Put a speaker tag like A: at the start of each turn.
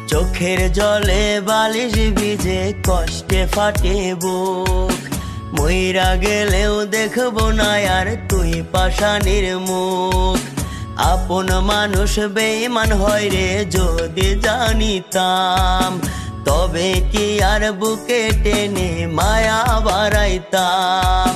A: চোখের জলে বালিশ ভিজে কষ্টে ফাটে বুক, মইরা গেলেও দেখবো না আর তুই পাষাণীর মুখ। আপন মানুষ বেঈমান হয় রে যদি জানিতাম, তবে কি আর বুকে টেনে মায়া বাড়াইতাম।